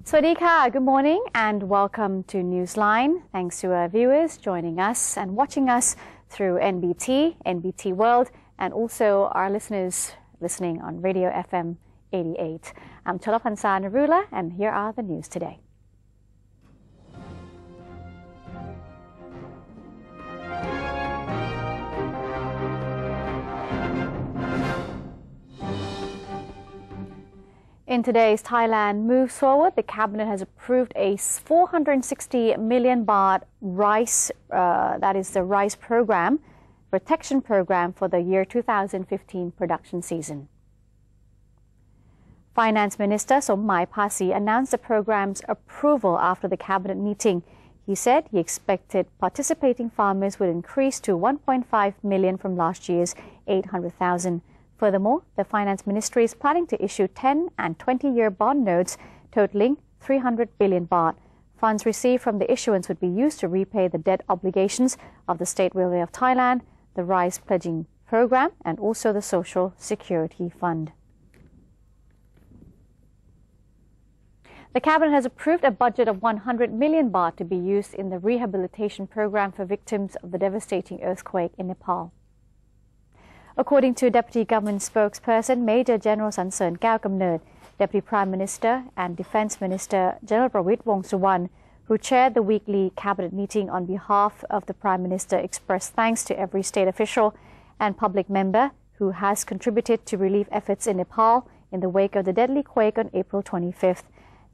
Swadika, good morning and welcome to Newsline. Thanks to our viewers joining us and watching us through NBT, NBT World, and also our listeners listening on Radio FM 88. I'm Chalapansa Narula and here are the news today. In today's Thailand moves forward, the cabinet has approved a 460 million baht rice, that is the rice program, protection program for the year 2015 production season. Finance Minister Sommai Pasi announced the program's approval after the cabinet meeting. He said he expected participating farmers would increase to 1.5 million from last year's 800,000. Furthermore, the Finance Ministry is planning to issue 10 and 20-year bond notes totaling 300 billion baht. Funds received from the issuance would be used to repay the debt obligations of the State Railway of Thailand, the Rice Pledging Program, and also the Social Security Fund. The Cabinet has approved a budget of 100 million baht to be used in the rehabilitation program for victims of the devastating earthquake in Nepal. According to Deputy Government Spokesperson Major General Sansern Kaew-Kamnert, Deputy Prime Minister and Defence Minister General Prawit Wongsuwan, who chaired the weekly cabinet meeting on behalf of the Prime Minister, expressed thanks to every state official and public member who has contributed to relief efforts in Nepal in the wake of the deadly quake on April 25th.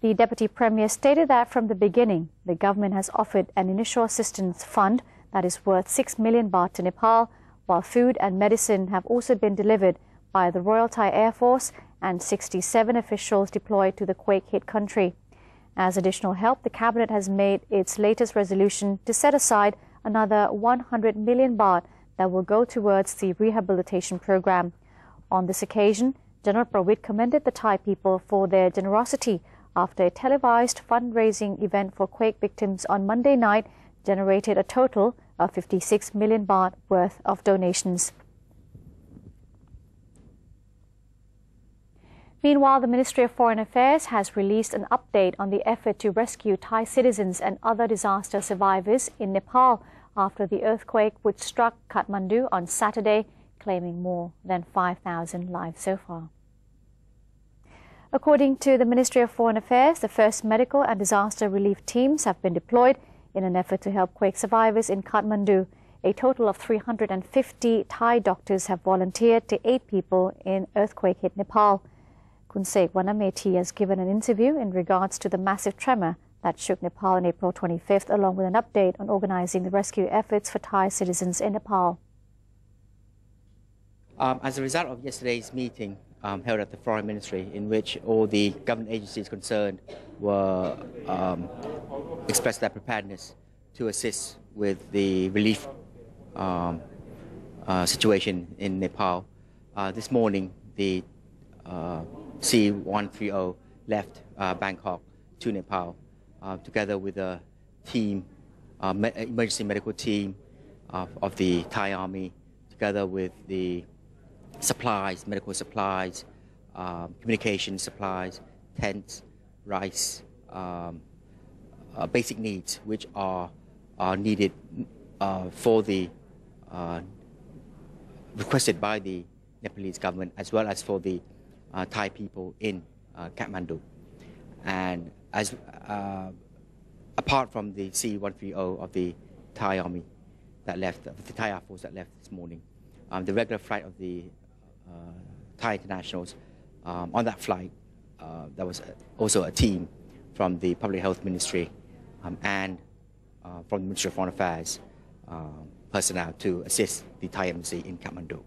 The Deputy Premier stated that from the beginning, the government has offered an initial assistance fund that is worth 6 million baht to Nepal, while food and medicine have also been delivered by the Royal Thai Air Force and 67 officials deployed to the quake-hit country. As additional help, the Cabinet has made its latest resolution to set aside another 100 million baht that will go towards the rehabilitation program. On this occasion, General Prawit commended the Thai people for their generosity after a televised fundraising event for quake victims on Monday night generated a total of 56 million baht worth of donations. Meanwhile, the Ministry of Foreign Affairs has released an update on the effort to rescue Thai citizens and other disaster survivors in Nepal after the earthquake which struck Kathmandu on Saturday, claiming more than 5,000 lives so far. According to the Ministry of Foreign Affairs, the first medical and disaster relief teams have been deployed in an effort to help quake survivors in Kathmandu. A total of 350 Thai doctors have volunteered to aid people in earthquake-hit Nepal. Khun Sek Wanamethi has given an interview in regards to the massive tremor that shook Nepal on April 25th, along with an update on organizing the rescue efforts for Thai citizens in Nepal. As a result of yesterday's meeting held at the Foreign Ministry, in which all the government agencies concerned were expressed their preparedness to assist with the relief situation in Nepal. This morning, the C-130 left Bangkok to Nepal, together with a team, emergency medical team of the Thai Army, together with the supplies, medical supplies, communication supplies, tents, rice, basic needs which are needed for the requested by the Nepalese government as well as for the Thai people in Kathmandu. And as apart from the C-130 of the Thai Army that left, the Thai Air Force that left this morning, the regular flight of the Thai internationals, on that flight there was also a team from the Public Health Ministry and from the Ministry of Foreign Affairs personnel to assist the Thai embassy in Kathmandu.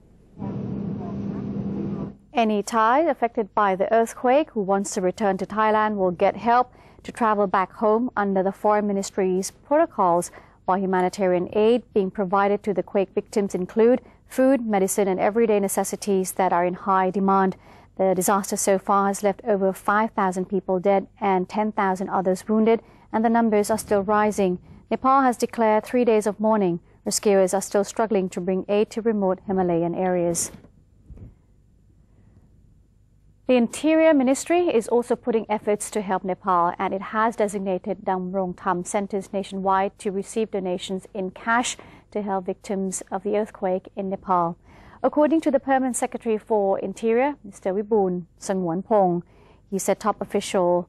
Any Thai affected by the earthquake who wants to return to Thailand will get help to travel back home under the Foreign Ministry's protocols, while humanitarian aid being provided to the quake victims include food, medicine and everyday necessities that are in high demand. The disaster so far has left over 5,000 people dead and 10,000 others wounded, and the numbers are still rising. Nepal has declared 3 days of mourning. Rescuers are still struggling to bring aid to remote Himalayan areas. The Interior Ministry is also putting efforts to help Nepal, and it has designated Damrong Tham centers nationwide to receive donations in cash to help victims of the earthquake in Nepal. According to the Permanent Secretary for Interior, Mr. Vibun Sangwanpong, he said top official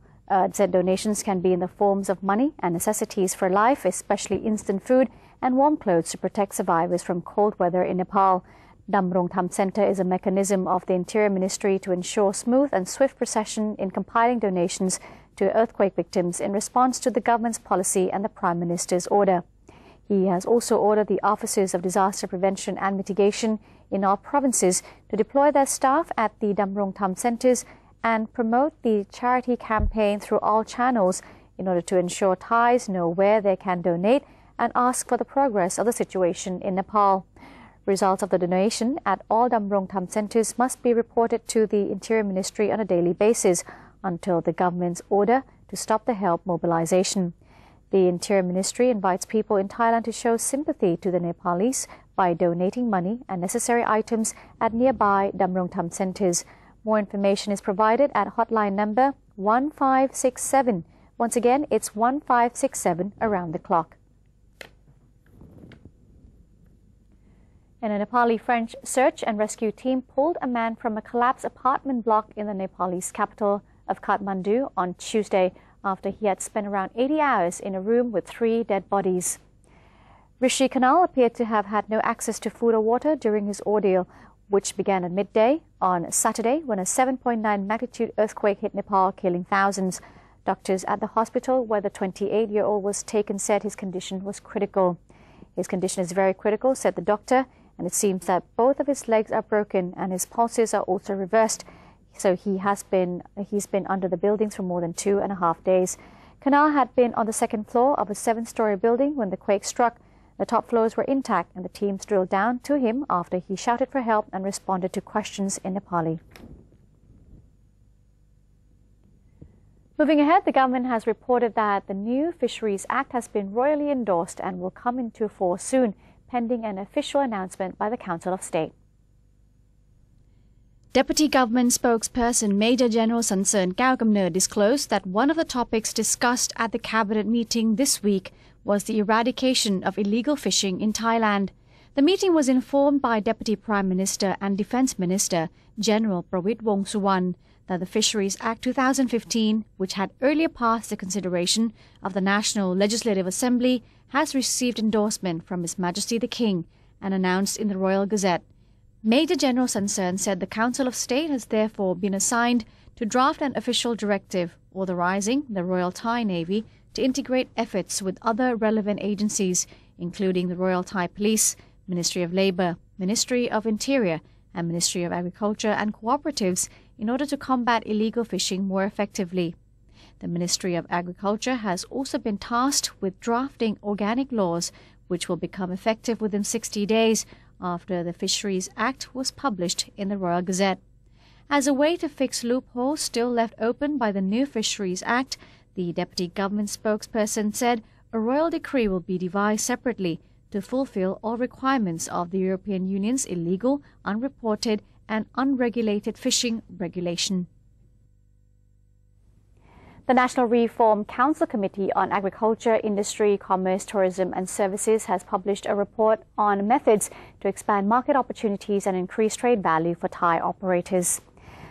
said donations can be in the forms of money and necessities for life, especially instant food and warm clothes to protect survivors from cold weather in Nepal. Damrong Tham Center is a mechanism of the Interior Ministry to ensure smooth and swift procession in compiling donations to earthquake victims in response to the government's policy and the Prime Minister's order. He has also ordered the Officers of Disaster Prevention and Mitigation in all provinces to deploy their staff at the Damrong Tham centers and promote the charity campaign through all channels in order to ensure Thais know where they can donate and ask for the progress of the situation in Nepal. Results of the donation at all Damrong Tham centers must be reported to the Interior Ministry on a daily basis until the government's order to stop the help mobilization. The Interior Ministry invites people in Thailand to show sympathy to the Nepalese by donating money and necessary items at nearby Damrong Tham centers. More information is provided at hotline number 1567. Once again, it's 1567 around the clock. And a Nepali-French search and rescue team pulled a man from a collapsed apartment block in the Nepalese capital of Kathmandu on Tuesday after he had spent around 80 hours in a room with 3 dead bodies. Rishi Kanal appeared to have had no access to food or water during his ordeal, which began at midday on Saturday when a 7.9 magnitude earthquake hit Nepal, killing thousands. Doctors at the hospital where the 28-year-old was taken said his condition was critical. His condition is very critical, said the doctor, and it seems that both of his legs are broken and his pulses are also reversed. So he's been under the buildings for more than 2.5 days. Kanal had been on the second floor of a 7-story building when the quake struck. The top floors were intact and the teams drilled down to him after he shouted for help and responded to questions in Nepali. Moving ahead, the government has reported that the new Fisheries Act has been royally endorsed and will come into force soon, pending an official announcement by the Council of State. Deputy Government spokesperson Major General Sansern Kaokamner disclosed that one of the topics discussed at the Cabinet meeting this week was the eradication of illegal fishing in Thailand. The meeting was informed by Deputy Prime Minister and Defence Minister General Prawit Wongsuwan that the Fisheries Act 2015, which had earlier passed the consideration of the National Legislative Assembly, has received endorsement from His Majesty the King and announced in the Royal Gazette. Major General Sansern said the Council of State has therefore been assigned to draft an official directive authorizing the Royal Thai Navy to integrate efforts with other relevant agencies, including the Royal Thai Police, Ministry of Labour, Ministry of Interior, and Ministry of Agriculture and Cooperatives in order to combat illegal fishing more effectively. The Ministry of Agriculture has also been tasked with drafting organic laws which will become effective within 60 days after the Fisheries Act was published in the Royal Gazette. As a way to fix loopholes still left open by the new Fisheries Act, the Deputy Government spokesperson said a royal decree will be devised separately to fulfill all requirements of the European Union's illegal, unreported and unregulated fishing regulation. The National Reform Council Committee on Agriculture, Industry, Commerce, Tourism and Services has published a report on methods to expand market opportunities and increase trade value for Thai operators.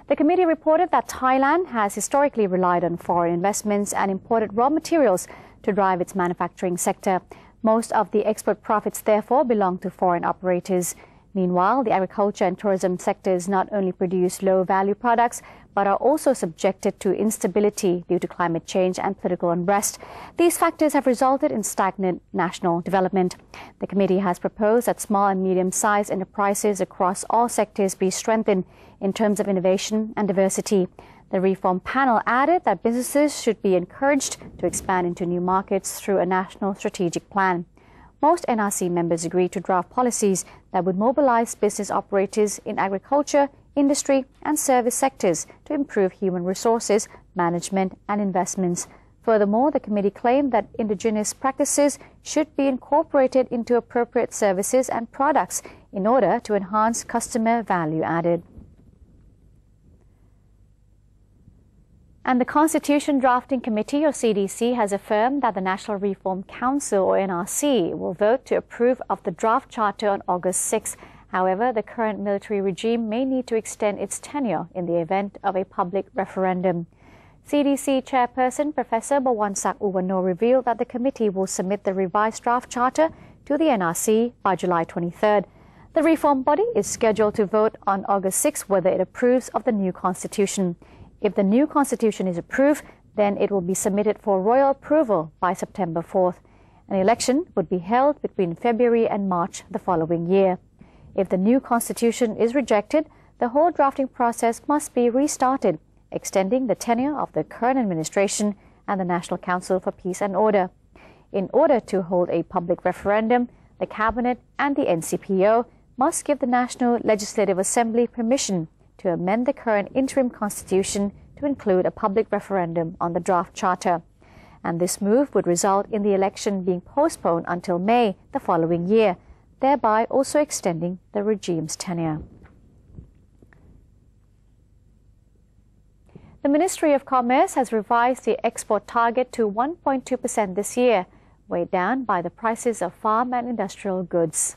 The committee reported that Thailand has historically relied on foreign investments and imported raw materials to drive its manufacturing sector. Most of the export profits therefore belong to foreign operators. Meanwhile, the agriculture and tourism sectors not only produce low-value products, but are also subjected to instability due to climate change and political unrest. These factors have resulted in stagnant national development. The committee has proposed that small and medium-sized enterprises across all sectors be strengthened in terms of innovation and diversity. The reform panel added that businesses should be encouraged to expand into new markets through a national strategic plan. Most NRC members agreed to draft policies that would mobilize business operators in agriculture, industry and service sectors to improve human resources, management and investments. Furthermore, the committee claimed that indigenous practices should be incorporated into appropriate services and products in order to enhance customer value added. And the Constitution Drafting Committee, or CDC, has affirmed that the National Reform Council, or NRC, will vote to approve of the draft charter on August 6. However, the current military regime may need to extend its tenure in the event of a public referendum. CDC Chairperson Professor Bawansak Uwano revealed that the committee will submit the revised draft charter to the NRC by July 23rd. The reform body is scheduled to vote on August 6 whether it approves of the new constitution. If the new constitution is approved, then it will be submitted for royal approval by September 4th. An election would be held between February and March the following year. If the new constitution is rejected, the whole drafting process must be restarted, extending the tenure of the current administration and the National Council for Peace and Order. In order to hold a public referendum, the Cabinet and the NCPO must give the National Legislative Assembly permission to amend the current interim constitution to include a public referendum on the draft charter. And this move would result in the election being postponed until May the following year, thereby also extending the regime's tenure. The Ministry of Commerce has revised the export target to 1.2% this year, weighed down by the prices of farm and industrial goods.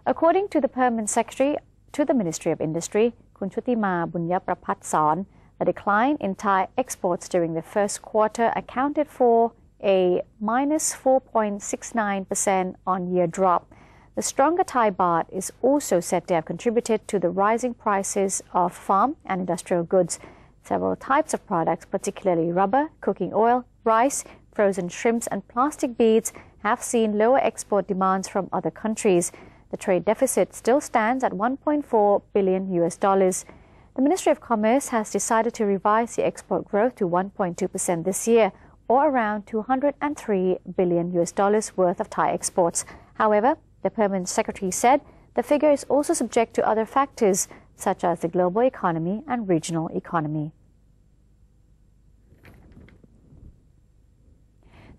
According to the Permanent Secretary to the Ministry of Industry, Kun Chutima Bunyaprapat-Sawn, the decline in Thai exports during the first quarter accounted for a minus 4.69% on-year drop. The stronger Thai baht is also said to have contributed to the rising prices of farm and industrial goods. Several types of products, particularly rubber, cooking oil, rice, frozen shrimps and plastic beads, have seen lower export demands from other countries. The trade deficit still stands at $1.4 billion. The Ministry of Commerce has decided to revise the export growth to 1.2% this year, or around $203 billion worth of Thai exports. However, the Permanent Secretary said the figure is also subject to other factors, such as the global economy and regional economy.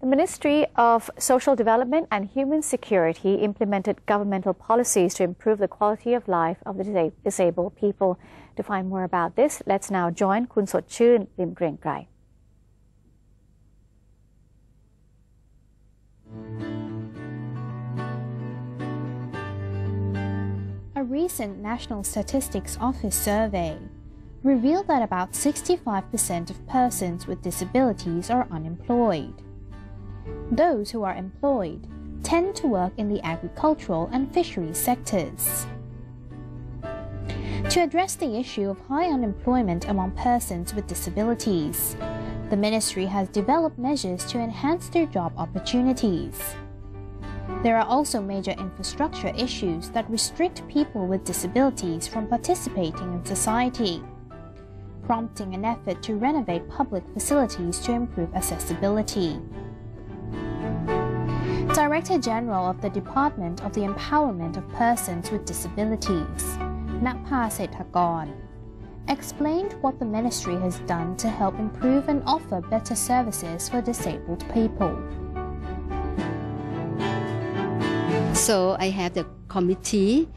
The Ministry of Social Development and Human Security implemented governmental policies to improve the quality of life of the disabled people. To find more about this, let's now join Kun Sotchun Lim Greng Krai. A recent National Statistics Office survey revealed that about 65% of persons with disabilities are unemployed. Those who are employed tend to work in the agricultural and fisheries sectors. To address the issue of high unemployment among persons with disabilities, the ministry has developed measures to enhance their job opportunities. There are also major infrastructure issues that restrict people with disabilities from participating in society, prompting an effort to renovate public facilities to improve accessibility. Director General of the Department of the Empowerment of Persons with Disabilities, Napha Sethakon, explained what the ministry has done to help improve and offer better services for disabled people. So I have the committee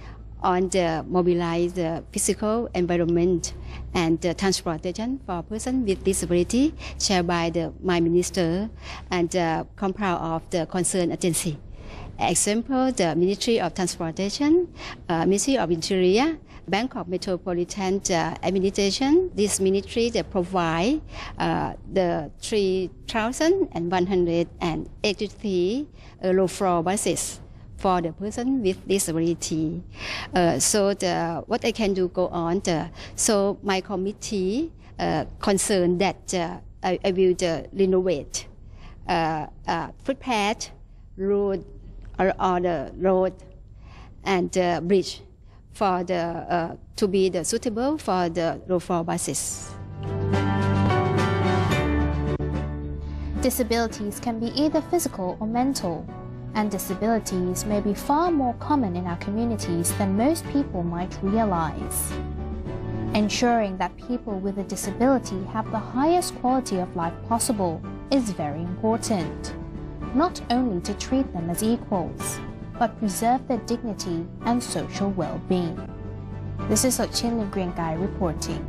on the mobilize the physical environment and the transportation for persons with disability, chaired by my minister and compound of the concerned agency. Example, the Ministry of Transportation, Ministry of Interior, Bangkok Metropolitan Administration. This ministry they provide the 3,183 low-floor buses for the person with disability. So what I can do go on. So my committee concerned that I will renovate footpath, road, or the road and bridge for the to be suitable for the low-floor buses. Disabilities can be either physical or mental, and disabilities may be far more common in our communities than most people might realize. Ensuring that people with a disability have the highest quality of life possible is very important, not only to treat them as equals, but preserve their dignity and social well-being. This is Sotchin Lim Greng Kai reporting.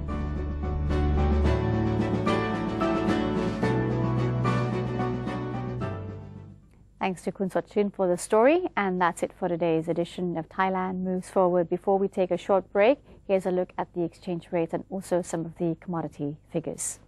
Thanks to Kun Sotchin for the story. And that's it for today's edition of Thailand Moves Forward. Before we take a short break, here's a look at the exchange rates and also some of the commodity figures.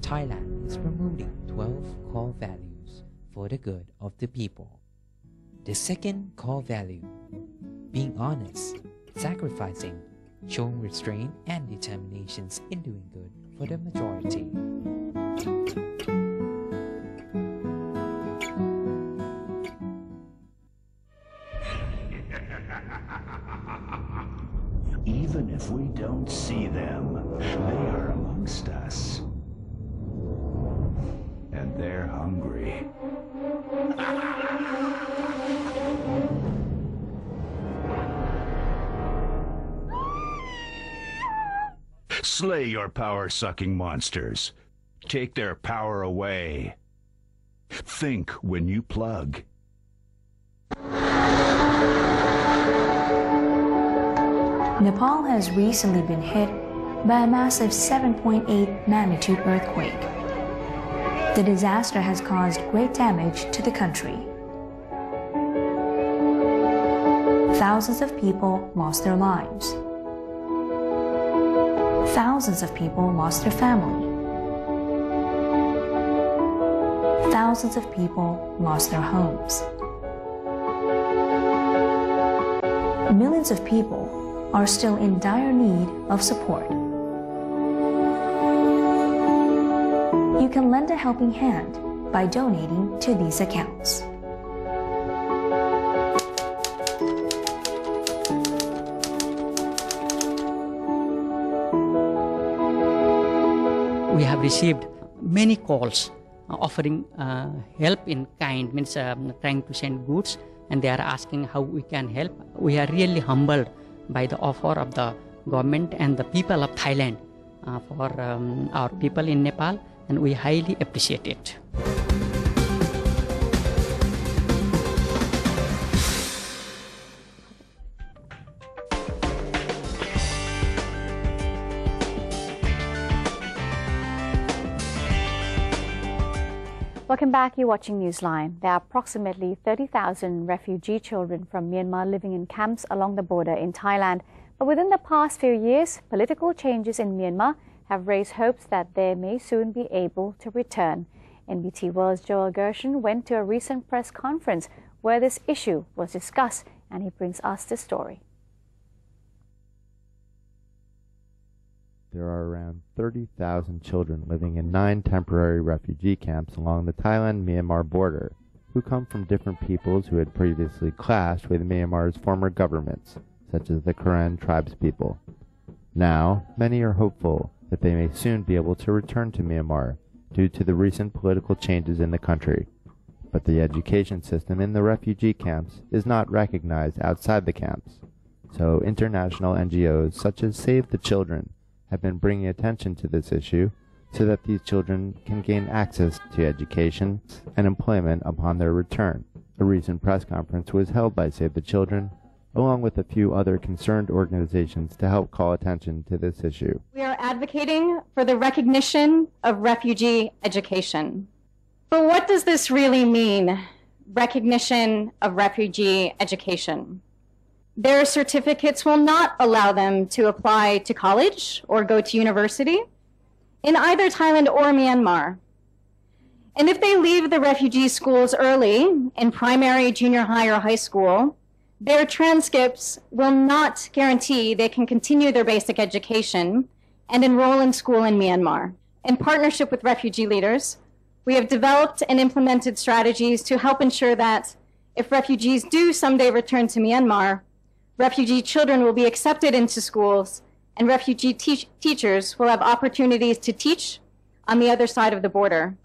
Thailand is promoting 12 core values for the good of the people. The second core value, being honest, sacrificing, showing restraint and determinations in doing good for the majority. Even if we don't see them, they are amongst us. And they're hungry. Slay your power-sucking monsters. Take their power away. Think when you plug. Nepal has recently been hit by a massive 7.8 magnitude earthquake. The disaster has caused great damage to the country. Thousands of people lost their lives. Thousands of people lost their family. Thousands of people lost their homes. Millions of people are still in dire need of support. You can lend a helping hand by donating to these accounts. We have received many calls offering help in kind, means trying to send goods, and they are asking how we can help. We are really humbled by the offer of the government and the people of Thailand for our people in Nepal, and we highly appreciate it. Welcome back. You're watching Newsline. There are approximately 30,000 refugee children from Myanmar living in camps along the border in Thailand. But within the past few years, political changes in Myanmar have raised hopes that they may soon be able to return. NBT World's Joel Gershon went to a recent press conference where this issue was discussed, and he brings us the story. There are around 30,000 children living in 9 temporary refugee camps along the Thailand-Myanmar border who come from different peoples who had previously clashed with Myanmar's former governments, such as the Karen tribespeople. Now, many are hopeful that they may soon be able to return to Myanmar due to the recent political changes in the country. But the education system in the refugee camps is not recognized outside the camps, so international NGOs such as Save the Children have been bringing attention to this issue so that these children can gain access to education and employment upon their return. A recent press conference was held by Save the Children, along with a few other concerned organizations, to help call attention to this issue. We are advocating for the recognition of refugee education. But what does this really mean, recognition of refugee education? Their certificates will not allow them to apply to college or go to university in either Thailand or Myanmar. And if they leave the refugee schools early in primary, junior high, or high school, their transcripts will not guarantee they can continue their basic education and enroll in school in Myanmar. In partnership with refugee leaders, We have developed and implemented strategies to help ensure that if refugees do someday return to Myanmar, refugee children will be accepted into schools and refugee teachers will have opportunities to teach on the other side of the border.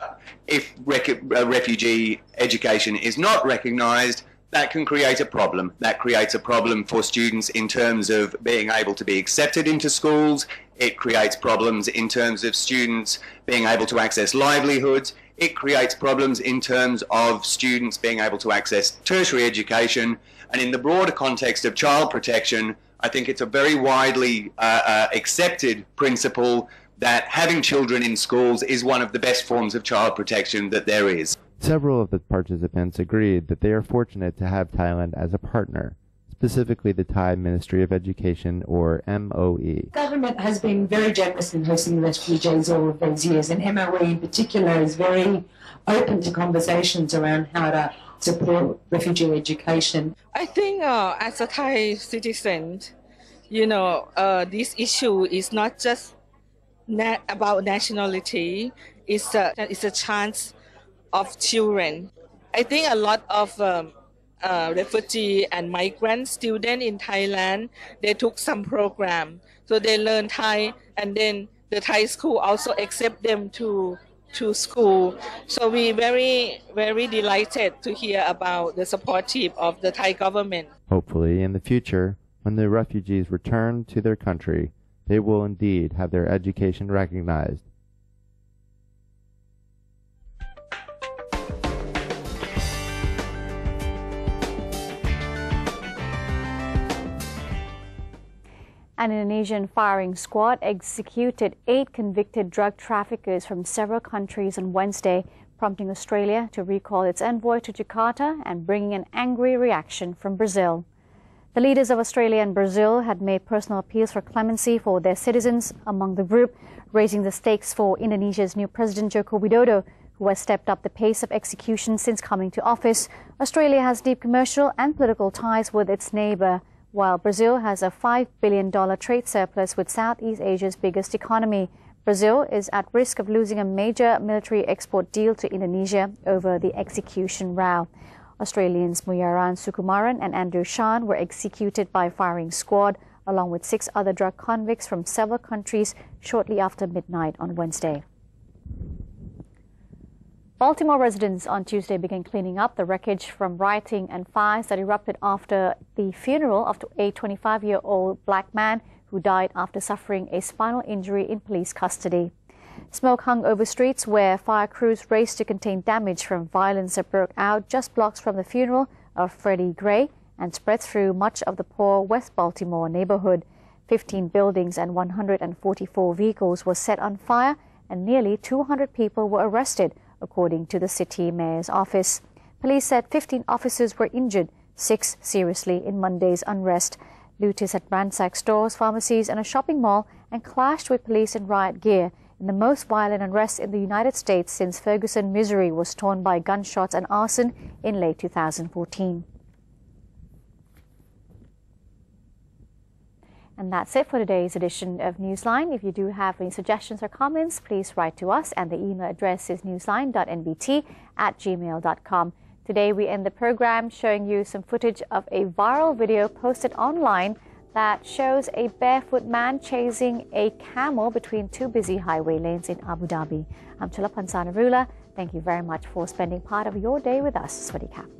If refugee education is not recognized, that can create a problem. That creates a problem for students in terms of being able to be accepted into schools. It creates problems in terms of students being able to access livelihoods. It creates problems in terms of students being able to access tertiary education. And in the broader context of child protection, I think it's a very widely accepted principle that having children in schools is one of the best forms of child protection that there is. Several of the participants agreed that they are fortunate to have Thailand as a partner, specifically the Thai Ministry of Education, or MOE. Government has been very generous in hosting refugees all of these years, and MOE in particular is very open to conversations around how to support refugee education. I think as a Thai citizen, this issue is not just about nationality, it's a chance of children. I think a lot of refugee and migrant students in Thailand, they took some program. So they learn Thai, and then the Thai school also accept them to school. So we very, very delighted to hear about the supportive of the Thai government. Hopefully, in the future, when the refugees return to their country, they will indeed have their education recognized. An Indonesian firing squad executed 8 convicted drug traffickers from several countries on Wednesday, prompting Australia to recall its envoy to Jakarta and bringing an angry reaction from Brazil. The leaders of Australia and Brazil had made personal appeals for clemency for their citizens among the group, raising the stakes for Indonesia's new President Joko Widodo, who has stepped up the pace of execution since coming to office. Australia has deep commercial and political ties with its neighbour, while Brazil has a $5 billion trade surplus with Southeast Asia's biggest economy. Brazil is at risk of losing a major military export deal to Indonesia over the execution row. Australians Muyaran Sukumaran and Andrew Shan were executed by a firing squad, along with 6 other drug convicts from several countries shortly after midnight on Wednesday. Baltimore residents on Tuesday began cleaning up the wreckage from rioting and fires that erupted after the funeral of a 25-year-old black man who died after suffering a spinal injury in police custody. Smoke hung over streets where fire crews raced to contain damage from violence that broke out just blocks from the funeral of Freddie Gray and spread through much of the poor West Baltimore neighborhood. 15 buildings and 144 vehicles were set on fire and nearly 200 people were arrested, according to the city mayor's office. Police said 15 officers were injured, 6 seriously in Monday's unrest. Looters had ransacked stores, pharmacies and a shopping mall and clashed with police in riot gear in the most violent unrest in the United States since Ferguson, Missouri was torn by gunshots and arson in late 2014. And that's it for today's edition of Newsline. If you do have any suggestions or comments, please write to us, and the email address is newsline.nbt@gmail.com. Today we end the program showing you some footage of a viral video posted online that shows a barefoot man chasing a camel between 2 busy highway lanes in Abu Dhabi. I'm Chalapan Sanarula. Thank you very much for spending part of your day with us. Swadee Kap.